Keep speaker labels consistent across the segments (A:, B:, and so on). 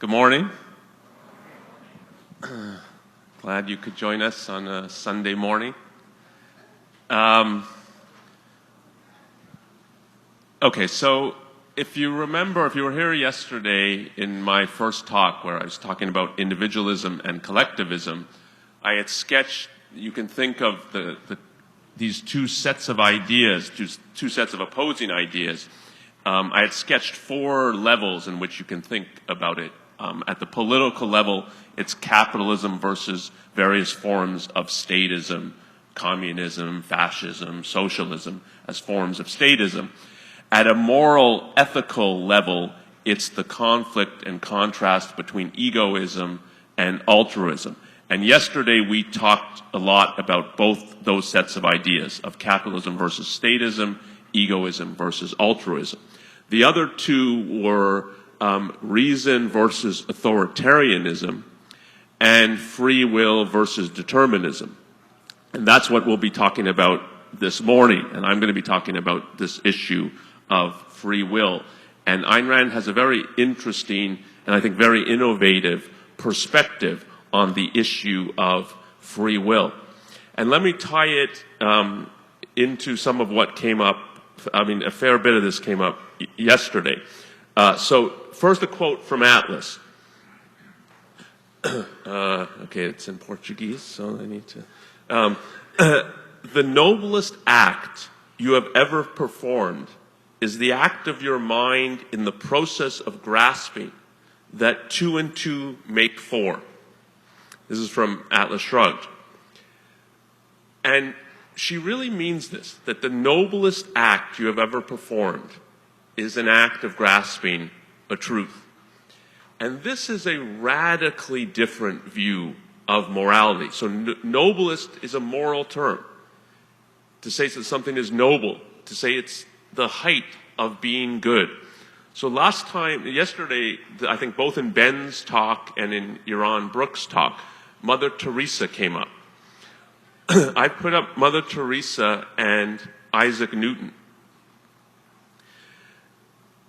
A: Good morning. Glad you could join us on a Sunday morning. Okay, so if you remember, if you were here yesterday in my first talk where I was talking about individualism and collectivism, I had sketched, you can think of these two sets of ideas, two sets of opposing ideas. I had sketched four levels in which you can think about it. At the political level, it's capitalism versus various forms of statism, communism, fascism, socialism as forms of statism. At a moral, ethical level, it's the conflict and contrast between egoism and altruism. And yesterday we talked a lot about both those sets of ideas, of capitalism versus statism, egoism versus altruism. The other two were reason versus authoritarianism, and free will versus determinism. And that's what we'll be talking about this morning. And I'm going to be talking about this issue of free will. And Ayn Rand has a very interesting and I think very innovative perspective on the issue of free will. And let me tie it into some of what came up. I mean, a fair bit of this came up yesterday. So first a quote from Atlas. Okay, it's in Portuguese, so I need to. The noblest act you have ever performed is the act of your mind in the process of grasping that 2 and 2 make 4. This is from Atlas Shrugged. And she really means this, that the noblest act you have ever performed is an act of grasping a truth. And this is a radically different view of morality. So noblest is a moral term. To say that something is noble, to say it's the height of being good. So yesterday, I think both in Ben's talk and in Yaron Brooks' talk, Mother Teresa came up. I put up Mother Teresa and Isaac Newton.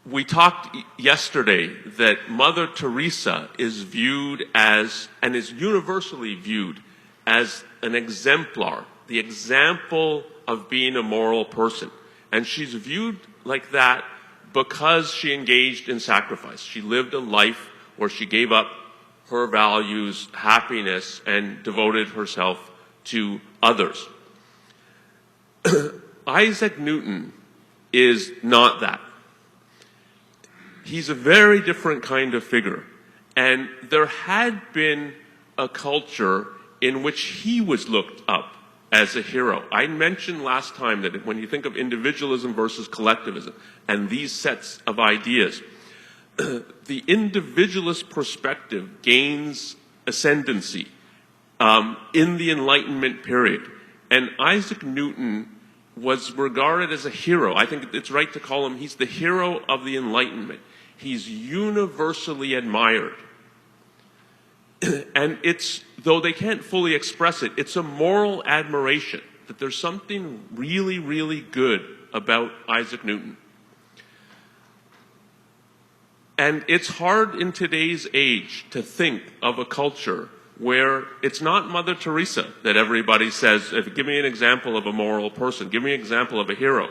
A: We talked yesterday that Mother Teresa is viewed as, and is universally viewed as an exemplar, the example of being a moral person. And she's viewed like that because she engaged in sacrifice. She lived a life where she gave up her values, happiness, and devoted herself to others. Isaac Newton is not that. He's a very different kind of figure. And there had been a culture in which he was looked up as a hero. I mentioned last time that when you think of individualism versus collectivism and these sets of ideas, the individualist perspective gains ascendancy in the Enlightenment period. And Isaac Newton was regarded as a hero. I think it's right to call him, he's the hero of the Enlightenment. He's universally admired. And it's, though they can't fully express it, it's a moral admiration that there's something really, really good about Isaac Newton. And it's hard in today's age to think of a culture where it's not Mother Teresa that everybody says, give me an example of a moral person, give me an example of a hero.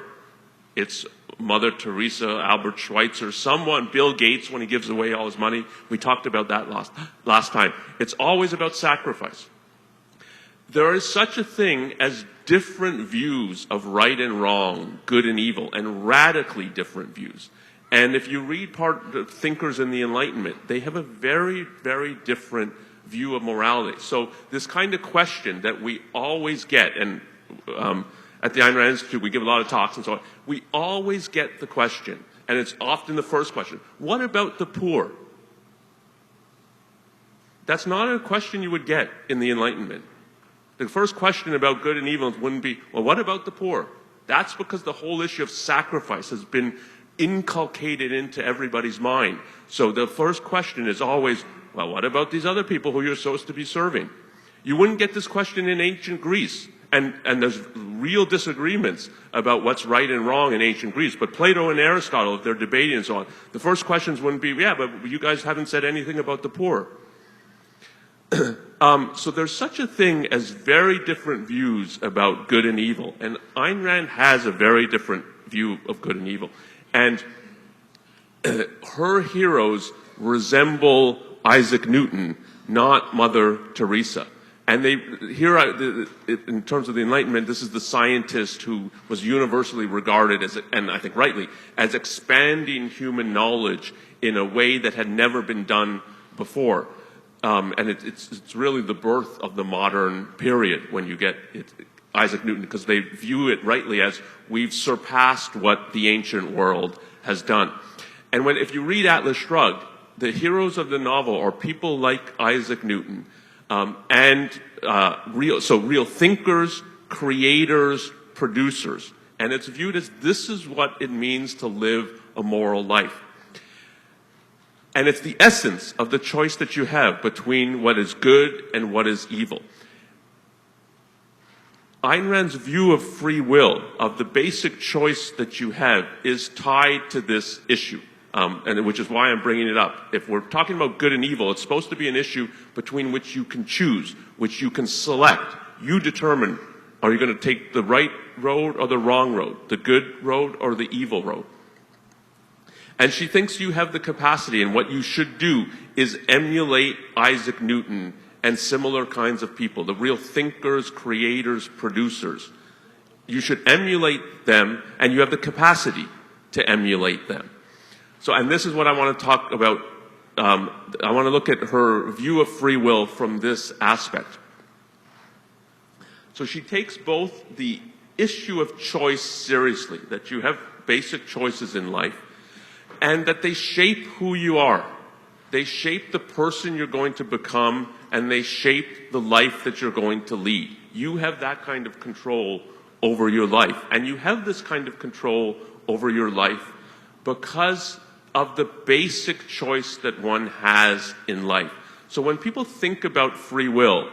A: It's Mother Teresa, Albert Schweitzer, someone, Bill Gates when he gives away all his money. We talked about that last time. It's always about sacrifice. There is such a thing as different views of right and wrong, good and evil, and radically different views. And if you read thinkers in the Enlightenment, they have a very, very different view of morality. So this kind of question that we always get, and at the Ayn Rand Institute, we give a lot of talks and so on. We always get the question, and it's often the first question, what about the poor? That's not a question you would get in the Enlightenment. The first question about good and evil wouldn't be, well, what about the poor? That's because the whole issue of sacrifice has been inculcated into everybody's mind. So the first question is always, well, what about these other people who you're supposed to be serving? You wouldn't get this question in ancient Greece. And there's real disagreements about what's right and wrong in ancient Greece. But Plato and Aristotle, if they're debating and so on, the first questions wouldn't be, yeah, but you guys haven't said anything about the poor. So there's such a thing as very different views about good and evil. And Ayn Rand has a very different view of good and evil. And her heroes resemble Isaac Newton, not Mother Teresa. And in terms of the Enlightenment, this is the scientist who was universally regarded as, and I think rightly, as expanding human knowledge in a way that had never been done before. And it's really the birth of the modern period when you get Isaac Newton, because they view it rightly as we've surpassed what the ancient world has done. And if you read Atlas Shrugged, the heroes of the novel are people like Isaac Newton, real thinkers, creators, producers. And it's viewed as this is what it means to live a moral life. And it's the essence of the choice that you have between what is good and what is evil. Ayn Rand's view of free will, of the basic choice that you have, is tied to this issue. And which is why I'm bringing it up. If we're talking about good and evil, it's supposed to be an issue between which you can choose, which you can select. You determine, are you going to take the right road or the wrong road, the good road or the evil road? And she thinks you have the capacity, and what you should do is emulate Isaac Newton and similar kinds of people, the real thinkers, creators, producers. You should emulate them, and you have the capacity to emulate them. So, and this is what I want to talk about. I want to look at her view of free will from this aspect. So she takes both the issue of choice seriously, that you have basic choices in life, and that they shape who you are. They shape the person you're going to become, and they shape the life that you're going to lead. You have that kind of control over your life. And you have this kind of control over your life because of the basic choice that one has in life. So when people think about free will,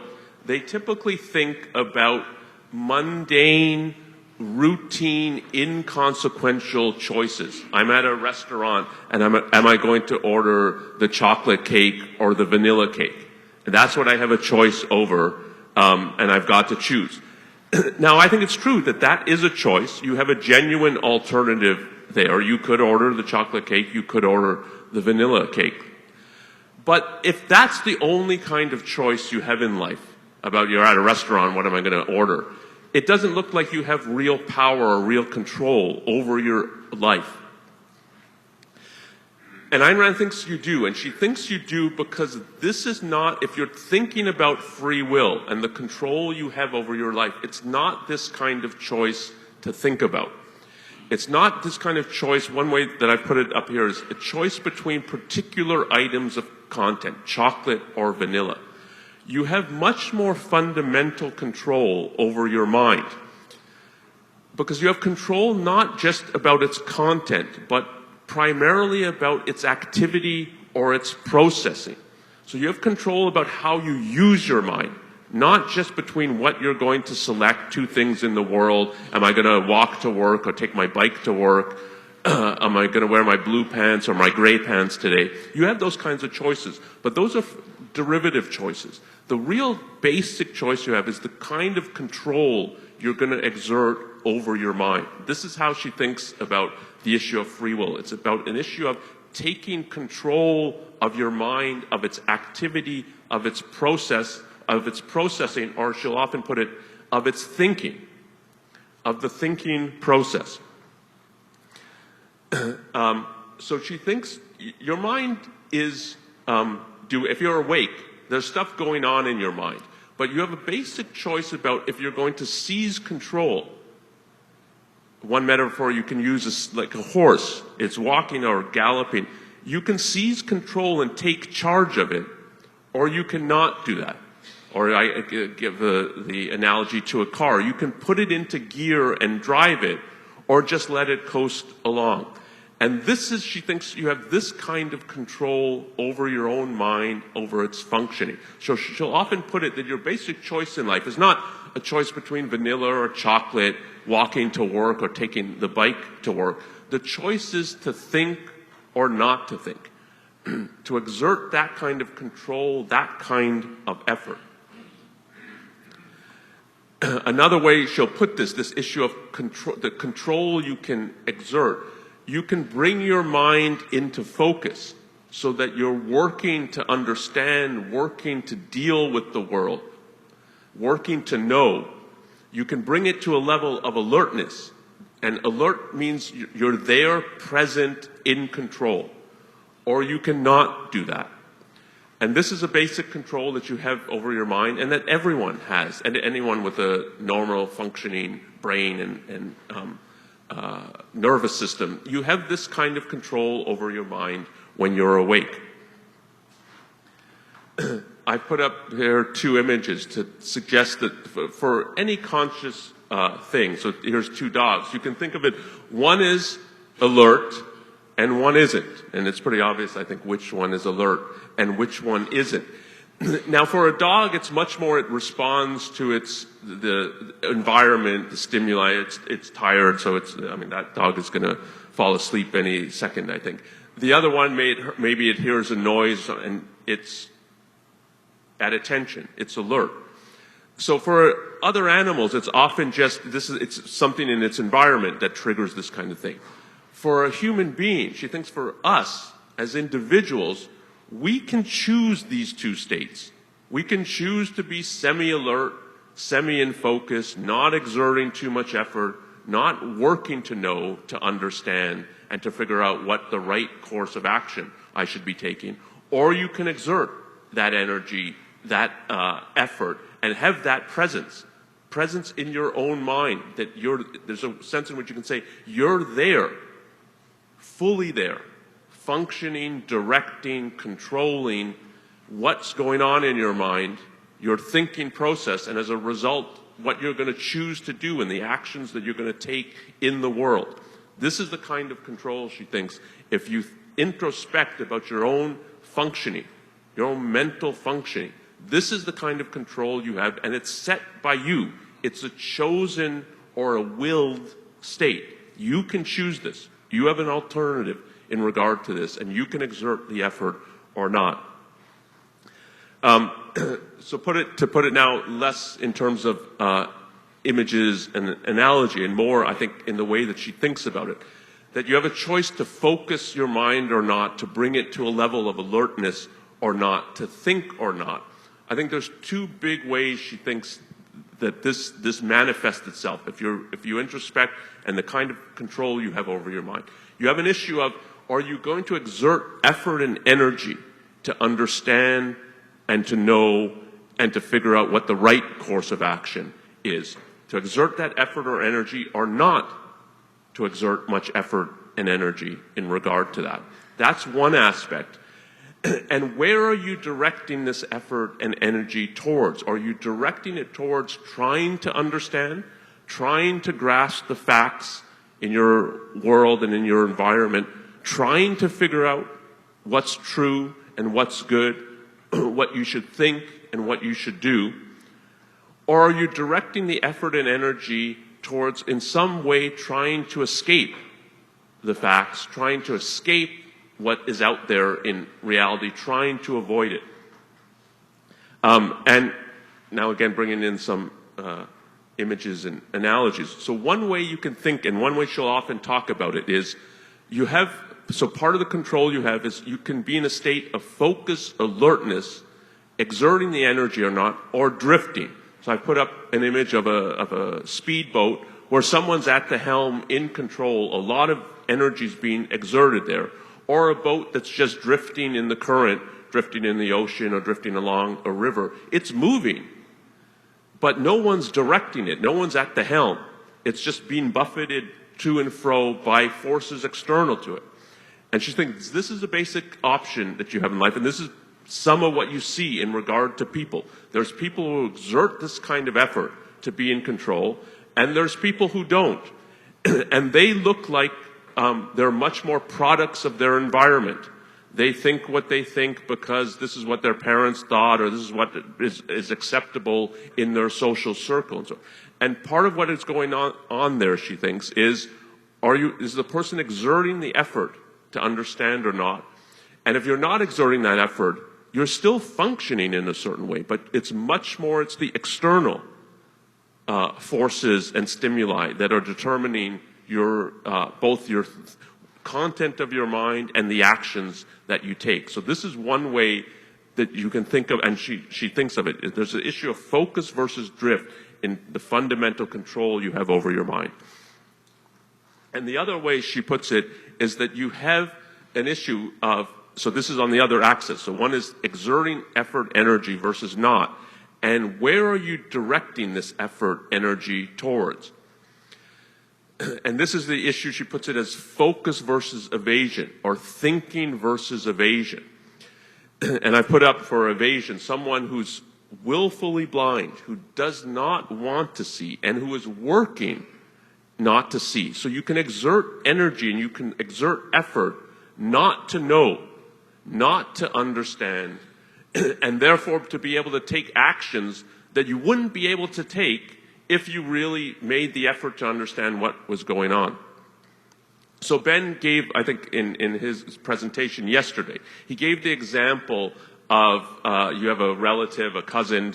A: they typically think about mundane, routine, inconsequential choices. I'm at a restaurant and am I going to order the chocolate cake or the vanilla cake? And that's what I have a choice over, and I've got to choose. Now, I think it's true that that is a choice. You have a genuine alternative there. You could order the chocolate cake, you could order the vanilla cake. But if that's the only kind of choice you have in life, about you're at a restaurant, what am I going to order? It doesn't look like you have real power or real control over your life. And Ayn Rand thinks you do, and she thinks you do because this is not, if you're thinking about free will and the control you have over your life, it's not this kind of choice to think about. It's not this kind of choice. One way that I put it up here is a choice between particular items of content, chocolate or vanilla. You have much more fundamental control over your mind because you have control not just about its content, but primarily about its activity or its processing. So you have control about how you use your mind, not just between what you're going to select, two things in the world. Am I going to walk to work or take my bike to work? Am I going to wear my blue pants or my gray pants today? You have those kinds of choices, but those are derivative choices. The real basic choice you have is the kind of control you're going to exert over your mind. This is how she thinks about the issue of free will. It's about an issue of taking control of your mind, of its activity, of its process, of its processing, or she'll often put it, of its thinking, of the thinking process. So she thinks your mind is, if you're awake, there's stuff going on in your mind, but you have a basic choice about if you're going to seize control. One metaphor you can use is like a horse. It's walking or galloping. You can seize control and take charge of it, or you cannot do that. Or I give the analogy to a car. You can put it into gear and drive it, or just let it coast along. And this is, she thinks you have this kind of control over your own mind, over its functioning. So she'll often put it that your basic choice in life is not, a choice between vanilla or chocolate, walking to work or taking the bike to work. The choice is to think or not to think, to exert that kind of control, that kind of effort. Another way she'll put this issue of control, the control you can exert, you can bring your mind into focus so that you're working to understand, working to deal with the world, working to know. You can bring it to a level of alertness. And alert means you're there, present, in control. Or you cannot do that. And this is a basic control that you have over your mind and that everyone has, and anyone with a normal functioning brain and nervous system. You have this kind of control over your mind when you're awake. I put up here 2 images to suggest that for any conscious thing, so here's 2 dogs, you can think of it, one is alert and one isn't. And it's pretty obvious, I think, which one is alert and which one isn't. Now, for a dog, it's much more, it responds to the environment, the stimuli. It's tired, so that dog is going to fall asleep any second, I think. The other one, maybe it hears a noise and it's at attention. It's alert. So for other animals, it's often just, it's something in its environment that triggers this kind of thing. For a human being, she thinks for us as individuals, we can choose these 2 states. We can choose to be semi-alert, semi-in focus, not exerting too much effort, not working to know, to understand, and to figure out what the right course of action I should be taking. Or you can exert that energy, that effort, and have that presence in your own mind, that there's a sense in which you can say, you're there, fully there, functioning, directing, controlling what's going on in your mind, your thinking process, and as a result, what you're going to choose to do and the actions that you're going to take in the world. This is the kind of control, she thinks, if you introspect about your own functioning, your own mental functioning, this is the kind of control you have, and it's set by you. It's a chosen or a willed state. You can choose this. You have an alternative in regard to this, and you can exert the effort or not. So to put it now less in terms of images and analogy, and more, I think, in the way that she thinks about it, that you have a choice to focus your mind or not, to bring it to a level of alertness or not, to think or not. I think there's 2 big ways she thinks that this manifests itself if you introspect and the kind of control you have over your mind. You have an issue of, are you going to exert effort and energy to understand and to know and to figure out what the right course of action is? To exert that effort or energy, or not to exert much effort and energy in regard to that. That's one aspect. And where are you directing this effort and energy towards? Are you directing it towards trying to understand, trying to grasp the facts in your world and in your environment, trying to figure out what's true and what's good, what you should think and what you should do? Or are you directing the effort and energy towards, in some way, trying to escape the facts, trying to escape what is out there in reality, trying to avoid it? And now again, bringing in some images and analogies. So one way you can think, and one way she'll often talk about it, is so part of the control you have is you can be in a state of focus, alertness, exerting the energy or not, or drifting. So I put up an image of a speedboat where someone's at the helm in control, a lot of energy is being exerted there. Or a boat that's just drifting in the current, drifting in the ocean or drifting along a river. It's moving, but no one's directing it. No one's at the helm. It's just being buffeted to and fro by forces external to it. And she thinks this is a basic option that you have in life, and this is some of what you see in regard to people. There's people who exert this kind of effort to be in control, and there's people who don't. And they look like they're much more products of their environment. They think what they think because this is what their parents thought, or this is what is acceptable in their social circle. And part of what is going on there, she thinks, is the person exerting the effort to understand or not? And if you're not exerting that effort, you're still functioning in a certain way, but it's much more, it's the external forces and stimuli that are determining your both your content of your mind and the actions that you take. So this is one way that you can think of, and she thinks of it. There's an issue of focus versus drift in the fundamental control you have over your mind. And the other way she puts it is that you have an issue of, so this is on the other axis. So one is exerting effort, energy versus not. And where are you directing this effort, energy towards? And this is the issue, she puts it as focus versus evasion, or thinking versus evasion. And I put up for evasion someone who's willfully blind, who does not want to see, and who is working not to see. So you can exert energy and you can exert effort not to know, not to understand, and therefore to be able to take actions that you wouldn't be able to take if you really made the effort to understand what was going on. So Ben gave, I think in his presentation yesterday, he gave the example of you have a relative, a cousin,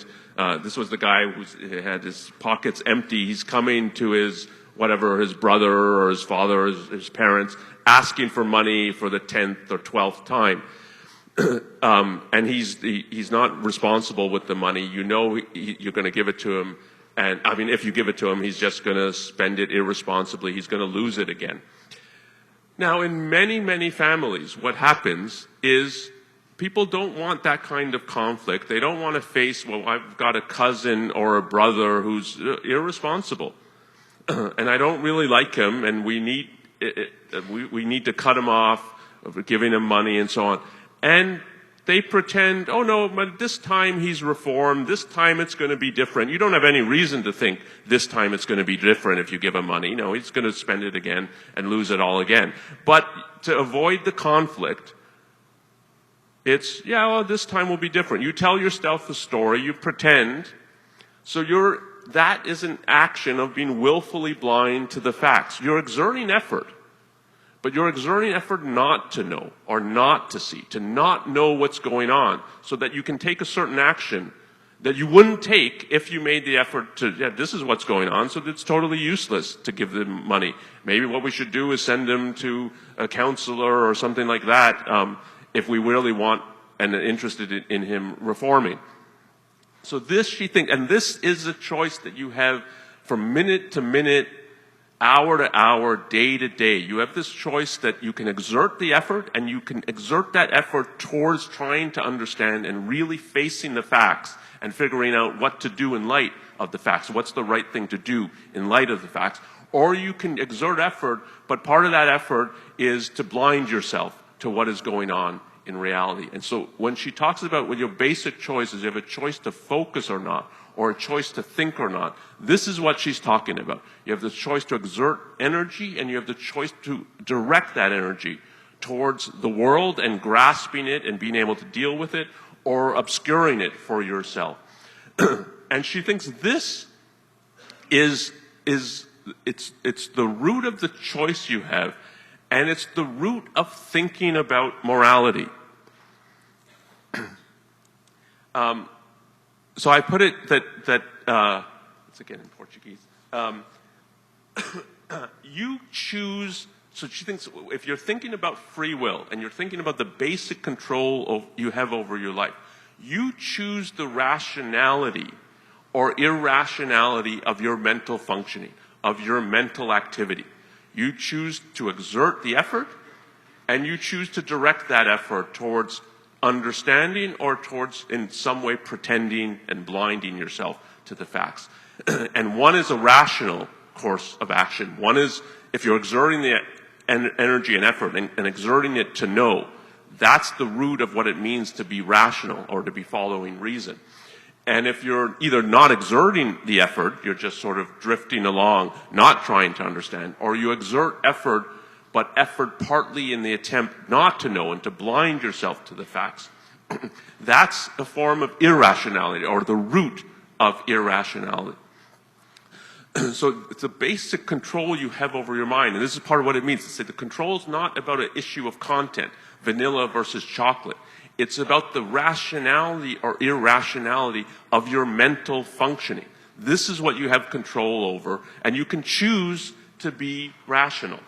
A: this was the guy who had his pockets empty, he's coming to his whatever, his brother or his father or his parents, asking for money for the 10th or 12th time. And he's not responsible with the money. You know you're going to give it to him. And I mean, if you give it to him, he's just going to spend it irresponsibly. He's going to lose it again. Now, in many, many families, what happens is people don't want that kind of conflict. They don't want to face, well, I've got a cousin or a brother who's irresponsible. And I don't really like him, and we need to cut him off, giving him money and so on. And they pretend, oh no, but this time he's reformed, this time it's going to be different. You don't have any reason to think this time it's going to be different if you give him money. No, he's going to spend it again and lose it all again. But to avoid the conflict, it's, yeah, well, this time will be different. You tell yourself the story, you pretend, so that is an action of being willfully blind to the facts. You're exerting effort. But you're exerting effort not to know or not to see, to not know what's going on, so that you can take a certain action that you wouldn't take if you made the effort to, yeah, this is what's going on, so it's totally useless to give them money. Maybe what we should do is send them to a counselor or something like that if we really want and are interested in him reforming. So this, she thinks, and this is a choice that you have from minute to minute, hour to hour, day to day. You have this choice that you can exert the effort, and you can exert that effort towards trying to understand and really facing the facts and figuring out what to do in light of the facts. What's the right thing to do in light of the facts? Or you can exert effort, but part of that effort is to blind yourself to what is going on in reality. And so when she talks about what your basic choice is, you have a choice to focus or not, or a choice to think or not. This is what she's talking about. You have the choice to exert energy, and you have the choice to direct that energy towards the world and grasping it and being able to deal with it, or obscuring it for yourself. And she thinks this is it's the root of the choice you have, and it's the root of thinking about morality. So I put it that it's again in Portuguese. You choose. So she thinks if you're thinking about free will and you're thinking about the basic control you have over your life, you choose the rationality or irrationality of your mental functioning, of your mental activity. You choose to exert the effort, and you choose to direct that effort towards understanding or towards, in some way, pretending and blinding yourself to the facts. And one is a rational course of action. One is, if you're exerting the energy and effort and exerting it to know, that's the root of what it means to be rational or to be following reason. And if you're either not exerting the effort, you're just sort of drifting along, not trying to understand, or you exert effort but effort partly in the attempt not to know and to blind yourself to the facts, that's a form of irrationality, or the root of irrationality. So it's a basic control you have over your mind, and this is part of what it means to say the control is not about an issue of content, vanilla versus chocolate. It's about the rationality or irrationality of your mental functioning. This is what you have control over, and you can choose to be rational.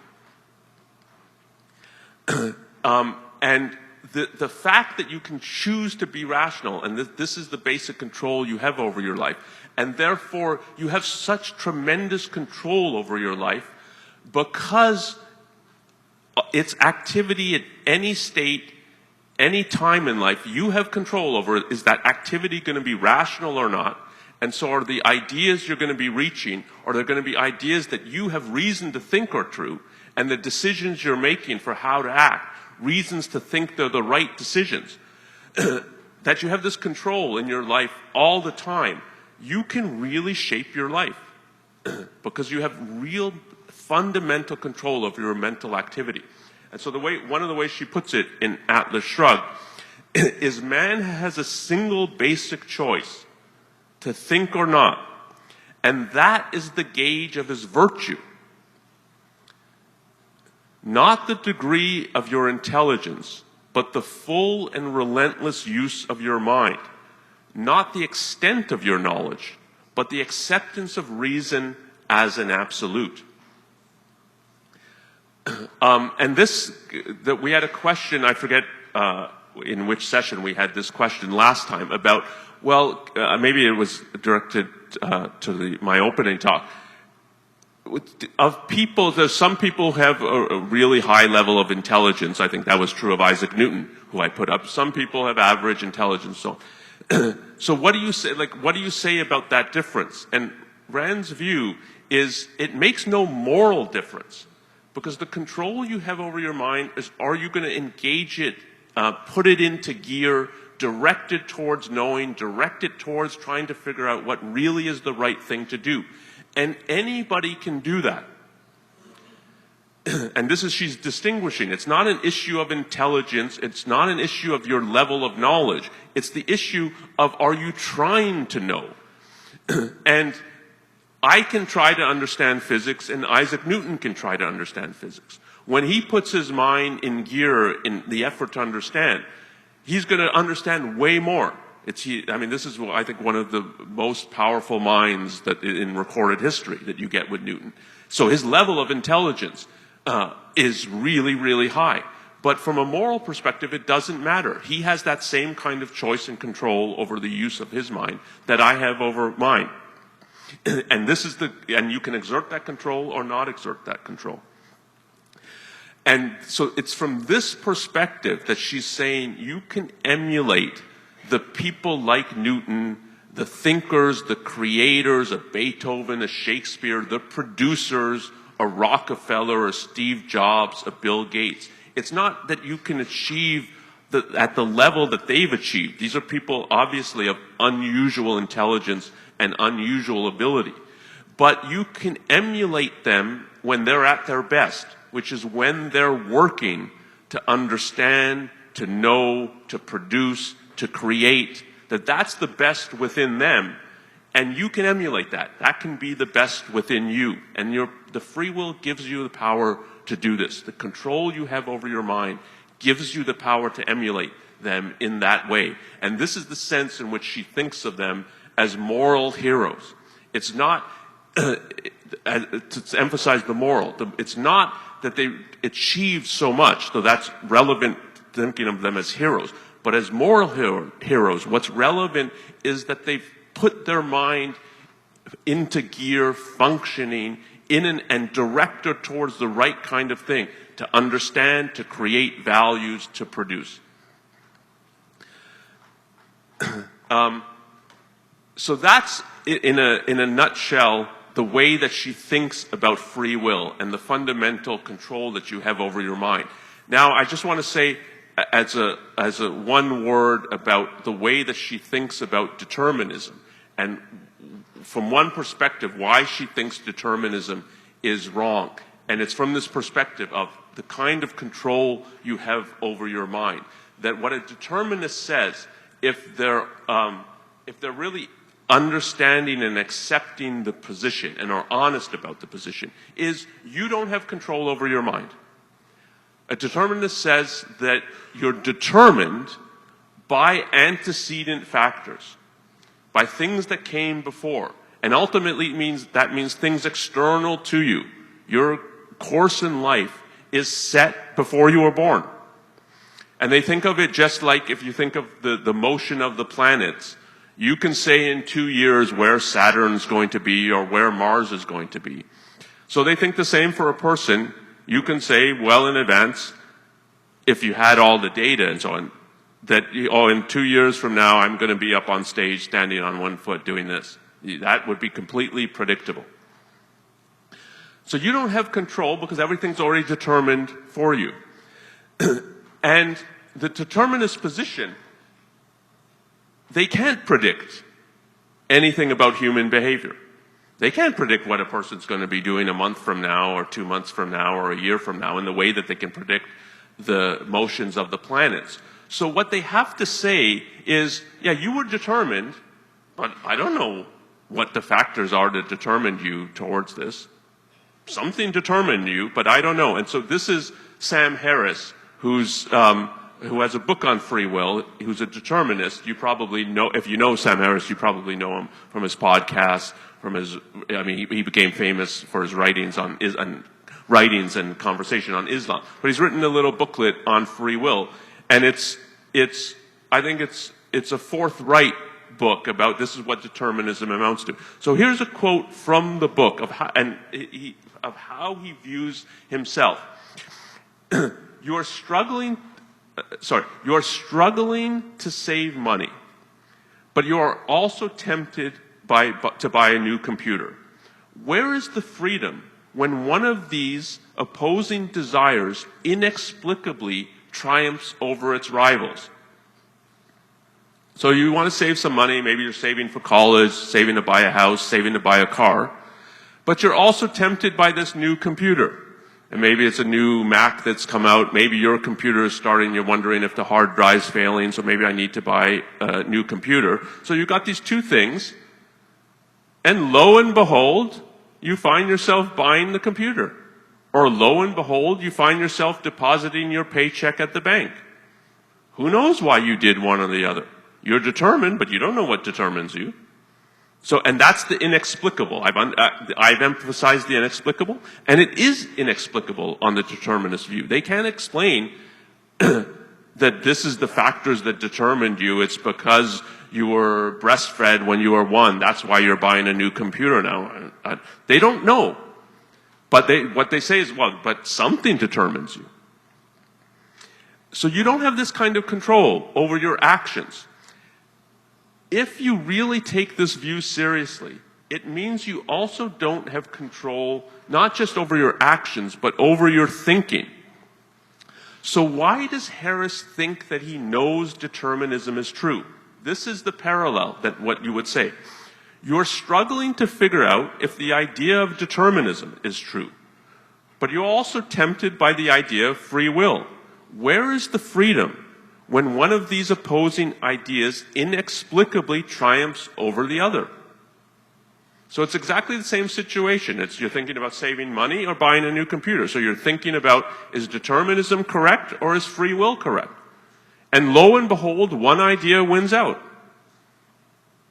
A: And the fact that you can choose to be rational, and this is the basic control you have over your life, and therefore you have such tremendous control over your life because its activity at any state, any time in life, you have control over it. Is that activity going to be rational or not? And so are the ideas you're going to be reaching, or they're going to be ideas that you have reason to think are true, and the decisions you're making for how to act, reasons to think they're the right decisions, that you have this control in your life all the time. You can really shape your life because you have real fundamental control over your mental activity. And so one of the ways she puts it in Atlas Shrugged is man has a single basic choice, to think or not, and that is the gauge of his virtue. Not the degree of your intelligence, but the full and relentless use of your mind. Not the extent of your knowledge, but the acceptance of reason as an absolute. And that we had a question, I forget in which session we had this question last time about, well, maybe it was directed to my opening talk. Of people, there's some people who have a really high level of intelligence. I think that was true of Isaac Newton, who I put up. Some people have average intelligence. So what do you say? Like, what do you say about that difference? And Rand's view is it makes no moral difference, because the control you have over your mind is: are you going to engage it, put it into gear, direct it towards knowing, direct it towards trying to figure out what really is the right thing to do? And anybody can do that. And this is, she's distinguishing. It's not an issue of intelligence. It's not an issue of your level of knowledge. It's the issue of, are you trying to know? And I can try to understand physics, and Isaac Newton can try to understand physics. When he puts his mind in gear in the effort to understand, he's going to understand way more. I mean, this is, I think, one of the most powerful minds that in recorded history that you get with Newton. So his level of intelligence is really, really high. But from a moral perspective, it doesn't matter. He has that same kind of choice and control over the use of his mind that I have over mine. And and you can exert that control or not exert that control. And so it's from this perspective that she's saying you can emulate the people like Newton, the thinkers, the creators, a Beethoven, a Shakespeare, the producers, a Rockefeller, a Steve Jobs, a Bill Gates. It's not that you can achieve at the level that they've achieved. These are people obviously of unusual intelligence and unusual ability. But you can emulate them when they're at their best, which is when they're working to understand, to know, to produce, to create, that's the best within them. And you can emulate that. That can be the best within you. And the free will gives you the power to do this. The control you have over your mind gives you the power to emulate them in that way. And this is the sense in which she thinks of them as moral heroes. It's not, to emphasize the moral, it's not that they achieved so much, though that's relevant, thinking of them as heroes. But as moral heroes, what's relevant is that they've put their mind into gear, functioning and directed towards the right kind of thing, to understand, to create values, to produce. So that's, in a nutshell, the way that she thinks about free will and the fundamental control that you have over your mind. Now, I just want to say, as a one word about the way that she thinks about determinism, and from one perspective why she thinks determinism is wrong. And it's from this perspective of the kind of control you have over your mind. That what a determinist says, if they're really understanding and accepting the position and are honest about the position, is you don't have control over your mind. A determinist says that you're determined by antecedent factors, by things that came before. And ultimately that means things external to you. Your course in life is set before you were born. And they think of it just like if you think of the motion of the planets. You can say in 2 years where Saturn's going to be or where Mars is going to be. So they think the same for a person. You can say well in advance, if you had all the data and so on, that, oh, in 2 years from now, I'm going to be up on stage standing on one foot doing this. That would be completely predictable. So you don't have control because everything's already determined for you. And the determinist position, they can't predict anything about human behavior. They can't predict what a person's going to be doing a month from now or 2 months from now or a year from now in the way that they can predict the motions of the planets. So what they have to say is, yeah, you were determined, but I don't know what the factors are that determined you towards this. Something determined you, but I don't know. And so this is Sam Harris, who has a book on free will, who's a determinist. You probably know, if you know Sam Harris, you probably know him from his podcast, from his, I mean, he became famous for his writings on writings and conversation on Islam. But he's written a little booklet on free will, and I think it's a forthright book about this is what determinism amounts to. So here's a quote from the book of how he views himself. You are struggling to save money, but you are also tempted to buy a new computer. Where is the freedom when one of these opposing desires inexplicably triumphs over its rivals? So you want to save some money, maybe you're saving for college, saving to buy a house, saving to buy a car, but you're also tempted by this new computer. And maybe it's a new Mac that's come out, maybe your computer is starting, you're wondering if the hard drive's failing, so maybe I need to buy a new computer. So you've got these two things, and lo and behold, you find yourself buying the computer. Or lo and behold, you find yourself depositing your paycheck at the bank. Who knows why you did one or the other? You're determined, but you don't know what determines you. So, and that's the inexplicable. I've emphasized the inexplicable, and it is inexplicable on the determinist view. They can't explain that this is the factors that determined you. It's because you were breastfed when you were 1. That's why you're buying a new computer now. They don't know. But what they say is, well, but something determines you. So you don't have this kind of control over your actions. If you really take this view seriously, it means you also don't have control not just over your actions, but over your thinking. So why does Harris think that he knows determinism is true? This is the parallel that what you would say. You're struggling to figure out if the idea of determinism is true, but you're also tempted by the idea of free will. Where is the freedom when one of these opposing ideas inexplicably triumphs over the other? So it's exactly the same situation. You're thinking about saving money or buying a new computer. So you're thinking about, is determinism correct or is free will correct? And lo and behold, one idea wins out.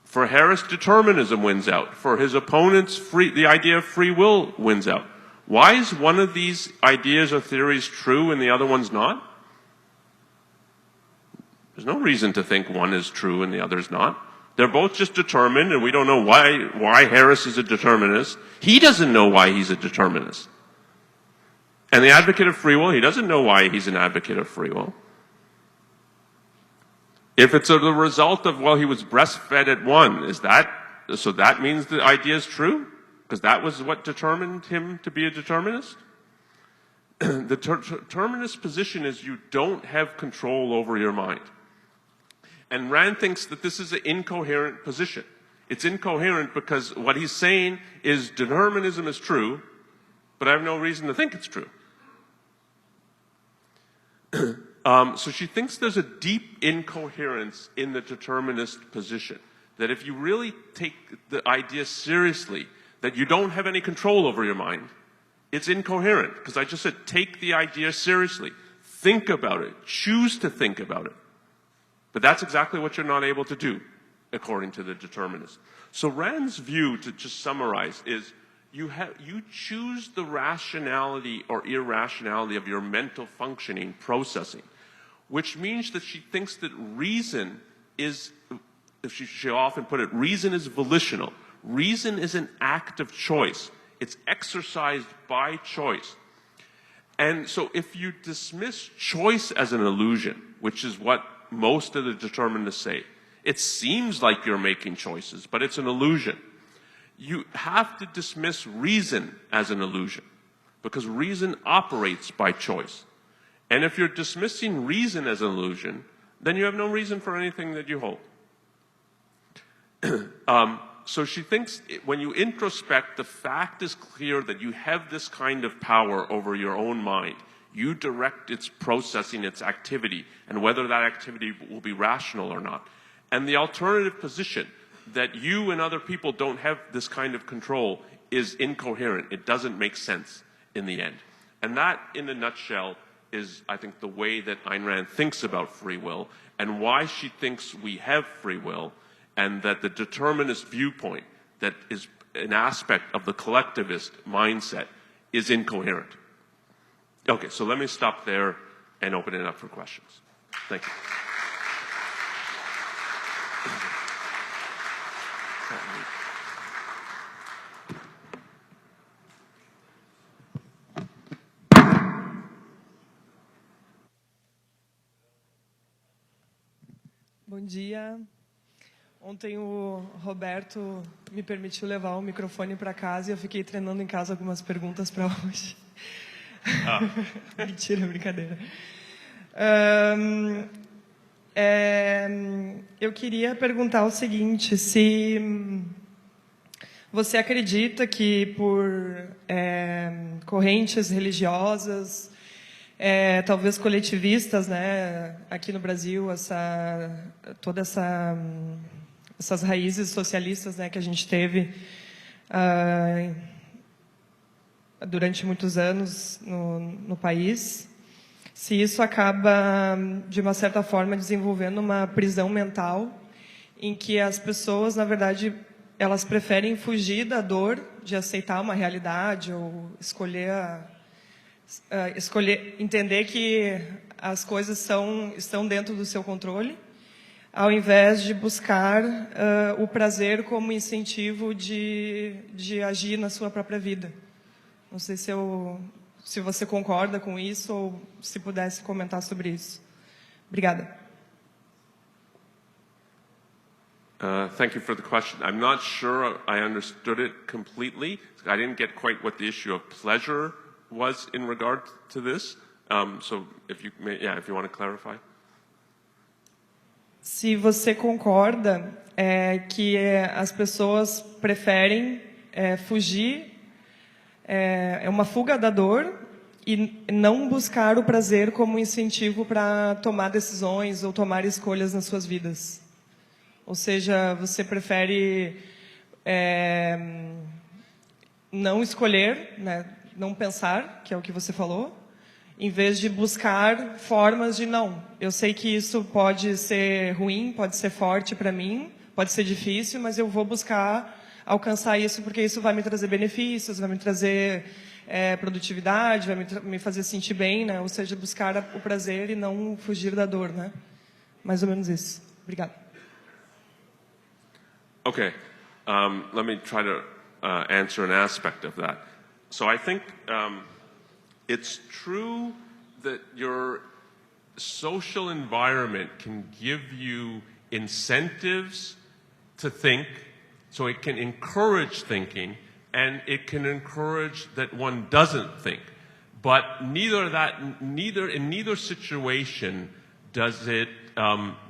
A: For Harris, determinism wins out. For his opponents, the idea of free will wins out. Why is one of these ideas or theories true and the other one's not? There's no reason to think one is true and the other's not. They're both just determined, and we don't know why Harris is a determinist. He doesn't know why he's a determinist. And the advocate of free will, he doesn't know why he's an advocate of free will. If it's the result of, well, he was breastfed at 1, so that means the idea is true? Because that was what determined him to be a determinist? The determinist position is you don't have control over your mind. And Rand thinks that this is an incoherent position. It's incoherent because what he's saying is determinism is true, but I have no reason to think it's true. So she thinks there's a deep incoherence in the determinist position, that if you really take the idea seriously, that you don't have any control over your mind, it's incoherent. Because I just said, take the idea seriously. Think about it. Choose to think about it. But that's exactly what you're not able to do, according to the determinist. So Rand's view, to just summarize, is you choose the rationality or irrationality of your mental functioning, processing, which means that she thinks that reason is, she often put it, reason is volitional. Reason is an act of choice. It's exercised by choice. And so if you dismiss choice as an illusion, which is what most of the determinists say, it seems like you're making choices, but it's an illusion. You have to dismiss reason as an illusion, because reason operates by choice. And if you're dismissing reason as an illusion, then you have no reason for anything that you hold. So she thinks when you introspect, the fact is clear that you have this kind of power over your own mind. You direct its processing, its activity, and whether that activity will be rational or not. And the alternative position, that you and other people don't have this kind of control, is incoherent. It doesn't make sense in the end. And that, in a nutshell, is, I think, the way that Ayn Rand thinks about free will, and why she thinks we have free will, and that the determinist viewpoint, that is an aspect of the collectivist mindset, is incoherent. Okay, so let me stop there and open it up for questions. Thank you.
B: Bom dia. Ontem o Roberto me permitiu levar o microfone para casa e eu fiquei treinando em casa algumas perguntas para hoje. Mentira, brincadeira. Eu queria perguntar o seguinte, se você acredita que por correntes religiosas, talvez coletivistas, né, aqui no Brasil, essas raízes socialistas, né, que a gente teve durante muitos anos no país, se isso acaba, de uma certa forma, desenvolvendo uma prisão mental em que as pessoas, na verdade, elas preferem fugir da dor de aceitar uma realidade ou escolher entender que as coisas estão dentro do seu controle, ao invés de buscar o prazer como incentivo de agir na sua própria vida. Não sei se você concorda com isso ou se pudesse comentar sobre isso. Obrigada.
A: Thank you for the question. I'm not sure I understood it completely. I didn't get quite what the issue of pleasure was in regard to this. So if you want to clarify.
B: Se você concorda que as pessoas preferem fugir, é uma fuga da dor e não buscar o prazer como incentivo para tomar decisões ou tomar escolhas nas suas vidas. Ou seja, você prefere não escolher, né, não pensar, que é o que você falou, em vez de buscar formas de não. Eu sei que isso pode ser ruim, pode ser forte para mim, pode ser difícil, mas eu vou buscar alcançar isso porque isso vai me trazer benefícios, vai me trazer produtividade, vai me fazer sentir bem, né? Ou seja, buscar o prazer e não fugir da dor, né? Mais ou menos isso. Obrigada.
A: Okay, let me try to answer an aspect of that. So I think it's true that your social environment can give you incentives to think, so it can encourage thinking, and it can encourage that one doesn't think. But in neither situation does it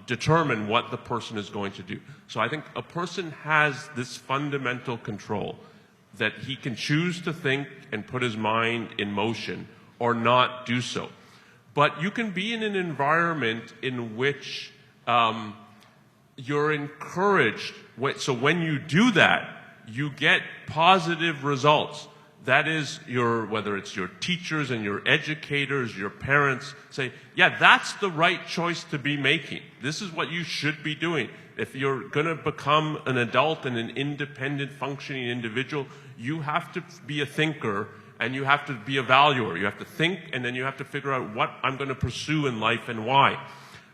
A: determine what the person is going to do. So I think a person has this fundamental control that he can choose to think and put his mind in motion or not do so. But you can be in an environment in which you're encouraged. So when you do that, you get positive results. That is whether it's your teachers and your educators, your parents say, yeah, that's the right choice to be making. This is what you should be doing. If you're going to become an adult and an independent functioning individual, you have to be a thinker and you have to be a valuer. You have to think, and then you have to figure out what I'm going to pursue in life and why.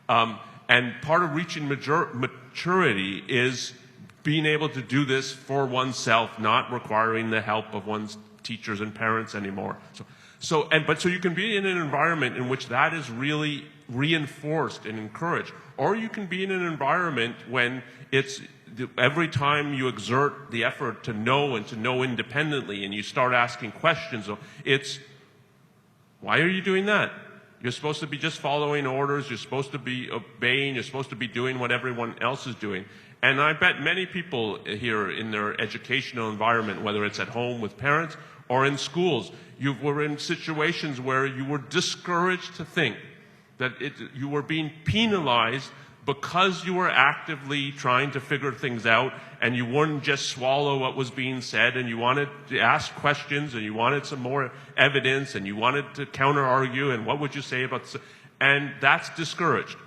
A: And part of reaching maturity is being able to do this for oneself, not requiring the help of one's teachers and parents anymore. So you can be in an environment in which that is really reinforced and encouraged, or you can be in an environment when it's every time you exert the effort to know and to know independently, and you start asking questions, it's, why are you doing that? You're supposed to be just following orders, you're supposed to be obeying, you're supposed to be doing what everyone else is doing. And I bet many people here in their educational environment, whether it's at home with parents or in schools, you were in situations where you were discouraged to think, that you were being penalized because you were actively trying to figure things out, and you wouldn't just swallow what was being said, and you wanted to ask questions, and you wanted some more evidence, and you wanted to counter-argue, and what would you say about... And that's discouraged.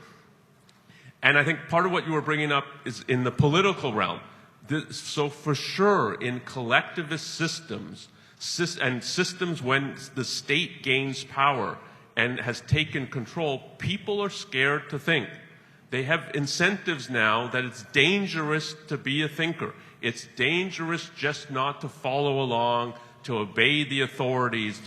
A: And I think part of what you were bringing up is in the political realm. So for sure, in collectivist systems, and systems when the state gains power and has taken control, people are scared to think. They have incentives now that it's dangerous to be a thinker. It's dangerous just not to follow along, to obey the authorities.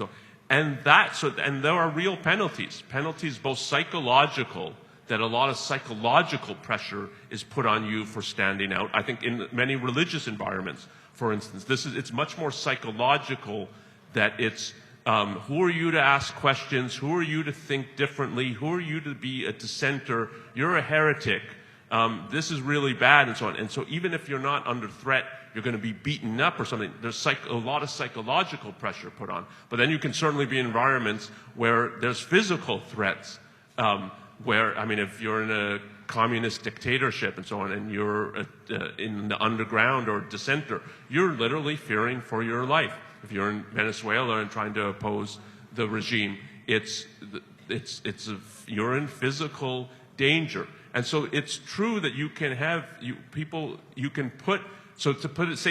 A: And there are real penalties both psychological, that a lot of psychological pressure is put on you for standing out. I think in many religious environments, for instance, it's much more psychological, that it's who are you to ask questions? Who are you to think differently? Who are you to be a dissenter? You're a heretic. This is really bad, and so on. And so even if you're not under threat, you're going to be beaten up or something. There's a lot of psychological pressure put on. But then you can certainly be in environments where there's physical threats. If you're in a communist dictatorship and so on, and you're in the underground or dissenter, you're literally fearing for your life. If you're in Venezuela and trying to oppose the regime, you're in physical danger. And so it's true that you can have say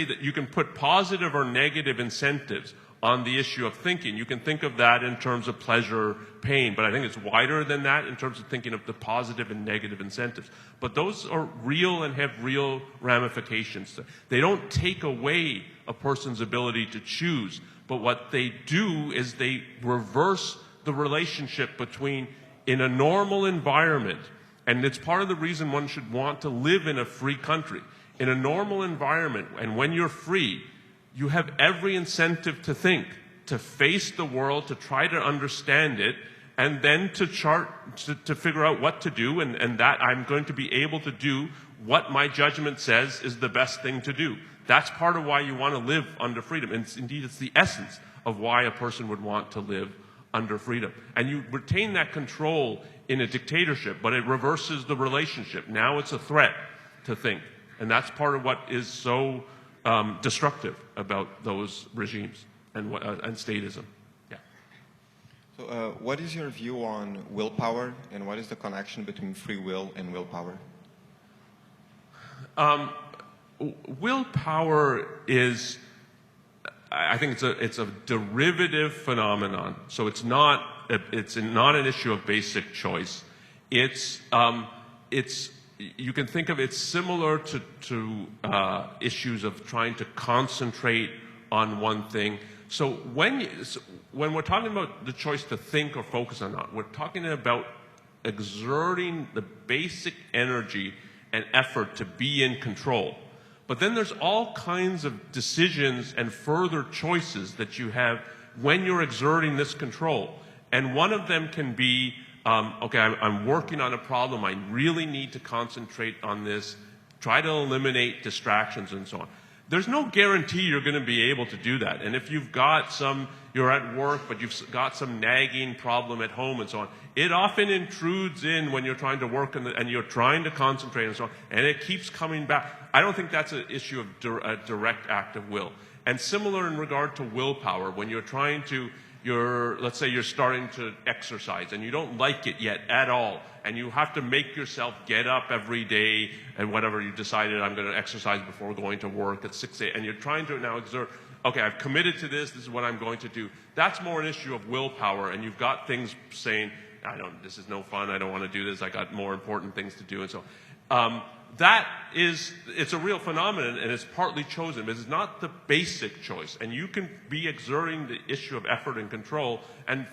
A: that you can put positive or negative incentives on the issue of thinking. You can think of that in terms of pleasure, pain, but I think it's wider than that in terms of thinking of the positive and negative incentives. But those are real and have real ramifications. They don't take away a person's ability to choose, but what they do is they reverse the relationship between, in a normal environment, and it's part of the reason one should want to live in a free country. In a normal environment, and when you're free, you have every incentive to think, to face the world, to try to understand it, and then to figure out what to do, and that I'm going to be able to do what my judgment says is the best thing to do. That's part of why you want to live under freedom. And indeed, it's the essence of why a person would want to live under freedom. And you retain that control in a dictatorship, but it reverses the relationship. Now it's a threat to think. And that's part of what is so destructive about those regimes and statism. Yeah.
C: So what is your view on willpower, and what is the connection between free will and willpower?
A: Willpower is, I think it's a derivative phenomenon. So it's not an issue of basic choice. You can think of it similar to issues of trying to concentrate on one thing. So when we're talking about the choice to think or focus on that, we're talking about exerting the basic energy and effort to be in control. But then there's all kinds of decisions and further choices that you have when you're exerting this control. And one of them can be, okay, I'm working on a problem, I really need to concentrate on this, try to eliminate distractions and so on. there's no guarantee you're going to be able to do that. And if you've got you're at work, but you've got some nagging problem at home and so on, it often intrudes in when you're trying to work and you're trying to concentrate and so on, and it keeps coming back. I don't think that's an issue of a direct act of will. And similar in regard to willpower, when you're trying to, let's say you're starting to exercise and you don't like it yet at all, and you have to make yourself get up every day and whatever you decided, I'm going to exercise before going to work at 6 a.m. and you're trying to now exert, okay, I've committed to this is what I'm going to do. That's more an issue of willpower, and you've got things saying, this is no fun, I don't want to do this, I got more important things to do, and so it's a real phenomenon, and it's partly chosen, but it's not the basic choice. And you can be exerting the issue of effort and control and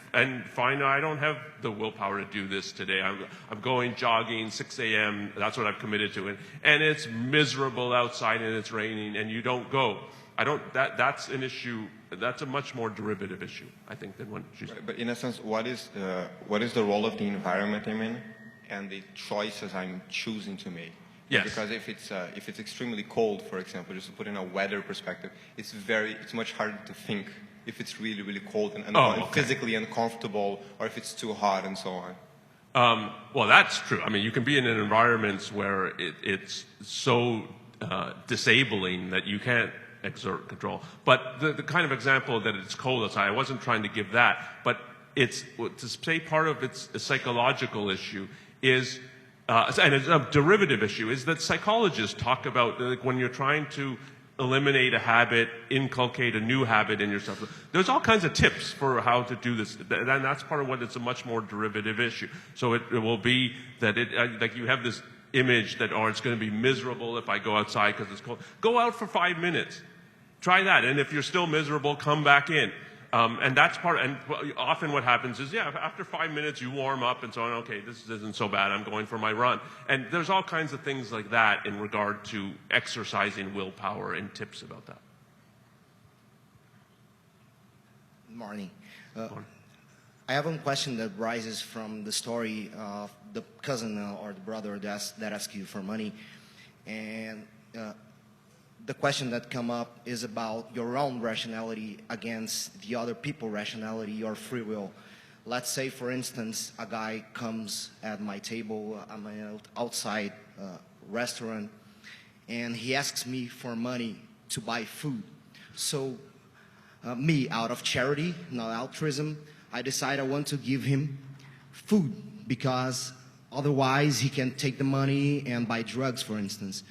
A: find, I don't have the willpower to do this today. I'm going jogging 6 a.m., that's what I've committed to, and it's miserable outside and it's raining and you don't go. That's an issue, that's a much more derivative issue, I think, than what she's saying.
C: But in a sense, what is the role of the environment I'm in and the choices I'm choosing to make?
A: Yes.
C: Because if it's extremely cold, for example, just to put in a weather perspective, it's much harder to think if it's really, really cold and physically uncomfortable, or if it's too hot and so on.
A: Well, that's true. I mean, you can be in environments where it's so disabling that you can't exert control. But the kind of example that it's cold outside, I wasn't trying to give that, but to say part of it's a psychological issue is, and it's a derivative issue, is that psychologists talk about when you're trying to eliminate a habit, inculcate a new habit in yourself. There's all kinds of tips for how to do this, and that's part of what it's a much more derivative issue. So it will be that like you have this image that, it's going to be miserable if I go outside because it's cold. Go out for 5 minutes. Try that, and if you're still miserable, come back in. And that's and often what happens is, after 5 minutes you warm up and so on, okay, this isn't so bad, I'm going for my run. And there's all kinds of things like that in regard to exercising willpower and tips about that.
D: Good morning. I have one question that rises from the story of the cousin or the brother that asked you for money. And the question that come up is about your own rationality against the other people's rationality, your free will. Let's say, for instance, a guy comes at my table, I'm outside restaurant, and he asks me for money to buy food. So me, out of charity, not altruism, I decide I want to give him food because otherwise he can take the money and buy drugs, for instance.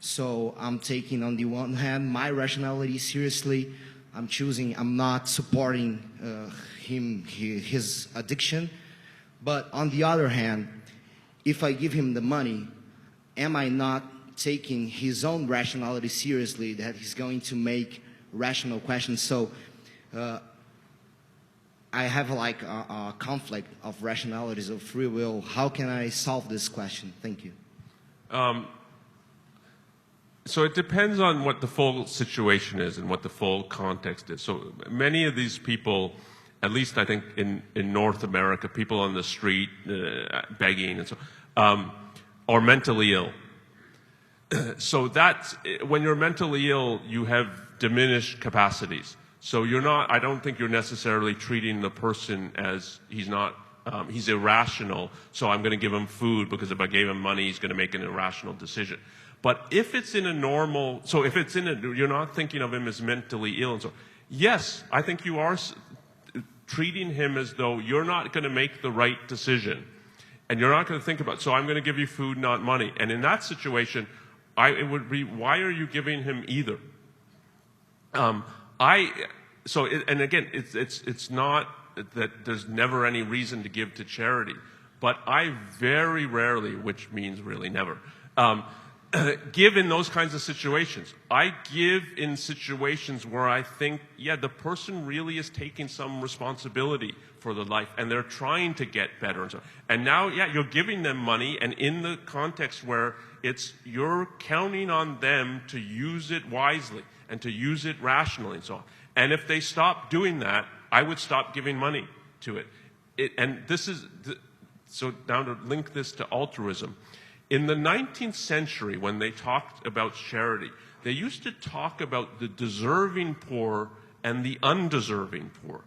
D: So I'm taking, on the one hand, my rationality seriously. I'm not supporting his addiction. But on the other hand, if I give him the money, am I not taking his own rationality seriously, that he's going to make rational questions? So I have like a conflict of rationalities, of free will. How can I solve this question? Thank you.
A: So it depends on what the full situation is and what the full context is. So many of these people, at least I think in North America, people on the street begging and so, are mentally ill. So that's, when you're mentally ill, you have diminished capacities. So I don't think you're necessarily treating the person as he's irrational, so I'm going to give him food because if I gave him money, he's going to make an irrational decision. But if it's in a normal, you're not thinking of him as mentally ill, and so, yes, I think you are treating him as though you're not going to make the right decision, and you're not going to think about, so I'm going to give you food, not money. And in that situation, it would be, why are you giving him either? And again, it's not that there's never any reason to give to charity, but I very rarely, which means really never, give in those kinds of situations. I give in situations where I think, the person really is taking some responsibility for the life and they're trying to get better. And now, you're giving them money, and in the context where you're counting on them to use it wisely and to use it rationally and so on. And if they stop doing that, I would stop giving money to it. So now to link this to altruism. In the 19th century, when they talked about charity, they used to talk about the deserving poor and the undeserving poor.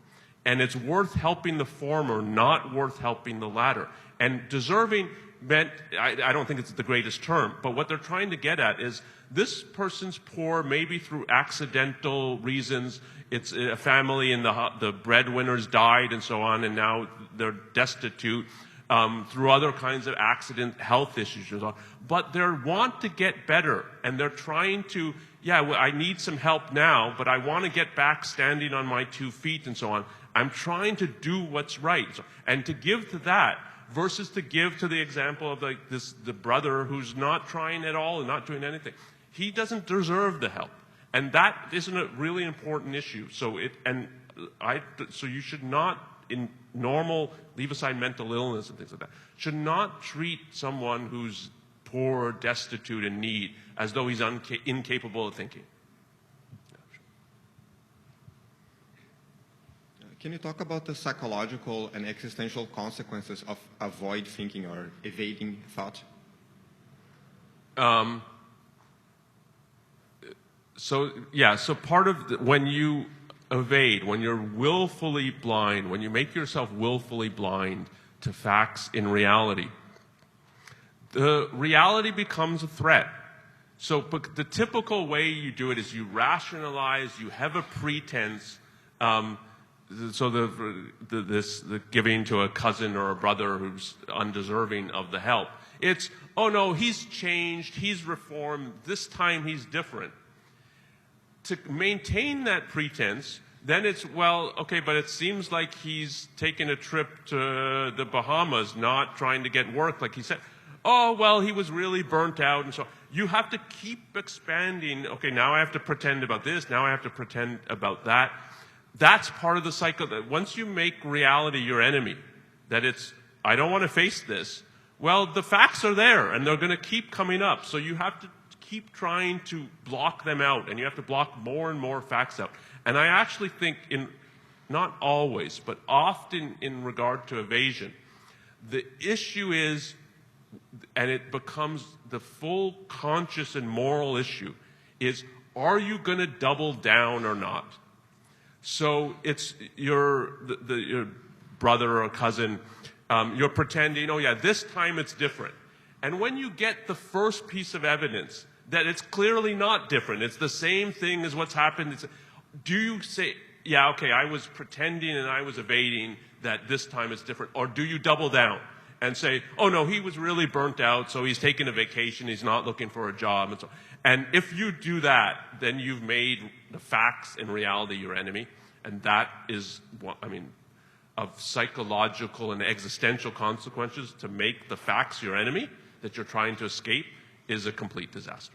A: And it's worth helping the former, not worth helping the latter. And deserving meant, I don't think it's the greatest term, but what they're trying to get at is this person's poor maybe through accidental reasons. It's a family and the breadwinners died and so on, and now they're destitute. Through other kinds of accident, health issues and so on. But they want to get better, and they're trying to, yeah, well, I need some help now, but I want to get back standing on my 2 feet and so on. I'm trying to do what's right. And to give to that versus to give to the example of like the brother who's not trying at all and not doing anything. He doesn't deserve the help. And that isn't a really important issue. So so you should not, in normal, leave aside mental illness and things like that, should not treat someone who's poor, destitute, in need as though he's incapable of thinking.
C: Can you talk about the psychological and existential consequences of avoid thinking or evading thought?
A: So part of when you evade, when you're willfully blind, when you make yourself willfully blind to facts in reality, the reality becomes a threat. So but the typical way you do it is you rationalize, you have a pretense. So the giving to a cousin or a brother who's undeserving of the help, it's, oh no, he's changed, he's reformed, this time he's different. To maintain that pretense, then it's, well, okay, but it seems like he's taken a trip to the Bahamas, not trying to get work, like he said. Oh, well, he was really burnt out, and so you have to keep expanding. Okay, now I have to pretend about this, now I have to pretend about that. That's part of the cycle. That once you make reality your enemy, that it's, I don't want to face this, well, the facts are there, and they're going to keep coming up. So you have to keep trying to block them out, and you have to block more and more facts out. And I actually think, not always, but often in regard to evasion, the issue is, and it becomes the full conscious and moral issue, is, are you going to double down or not? So it's your brother or cousin, you're pretending, oh yeah, this time it's different. And when you get the first piece of evidence that it's clearly not different, it's the same thing as what's happened, do you say, yeah, okay, I was pretending and I was evading that this time it's different? Or do you double down and say, oh no, he was really burnt out, so he's taking a vacation, he's not looking for a job, and so on. And if you do that, then you've made the facts and reality your enemy. And that is, of psychological and existential consequences to make the facts your enemy that you're trying to escape is a complete disaster.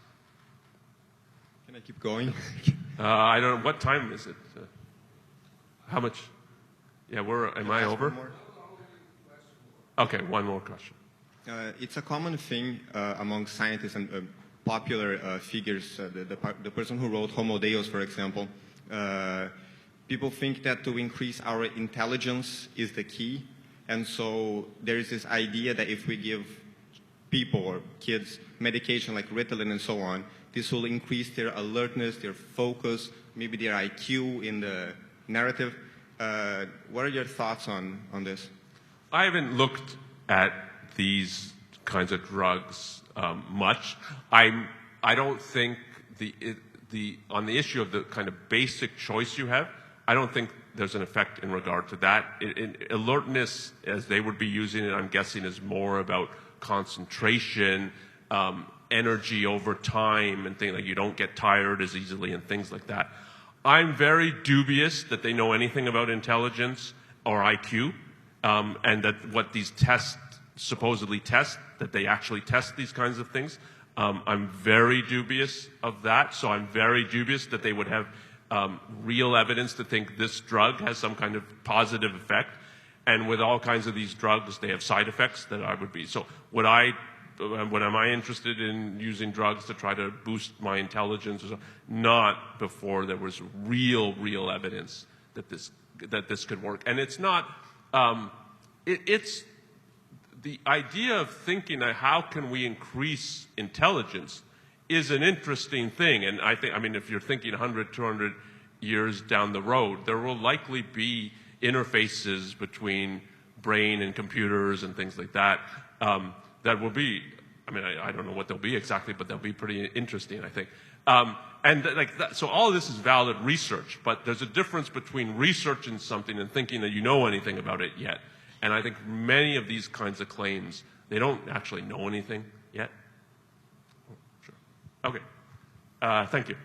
C: Can I keep going?
A: I don't know. What time is it? How much? Yeah, am I over? Okay, one more question.
C: It's a common thing among scientists and popular figures, the person who wrote Homo Deus, for example. People think that to increase our intelligence is the key. And so there is this idea that if we give people or kids medication like Ritalin and so on, this will increase their alertness, their focus, maybe their IQ in the narrative. What are your thoughts on this?
A: I haven't looked at these kinds of drugs much. I don't think on the issue of the kind of basic choice you have, I don't think there's an effect in regard to that. Alertness, as they would be using it, I'm guessing, is more about concentration, energy over time, and things like you don't get tired as easily and things like that. I'm very dubious that they know anything about intelligence or IQ, and that what these tests supposedly test, that they actually test these kinds of things. I'm very dubious of that, so I'm very dubious that they would have real evidence to think this drug has some kind of positive effect. And with all kinds of these drugs, they have side effects that I would be. So am I interested in using drugs to try to boost my intelligence? Not before there was real evidence that this could work. And it's not, it's the idea of thinking that how can we increase intelligence is an interesting thing. And I think, I mean, if you're thinking 100, 200 years down the road, there will likely be interfaces between brain and computers and things like that that will be, I mean, I don't know what they'll be exactly, but they'll be pretty interesting, I think. And like that, so all of this is valid research, but there's a difference between researching something and thinking that you know anything about it yet. And I think many of these kinds of claims, they don't actually know anything yet. Oh, sure. Okay. Thank you.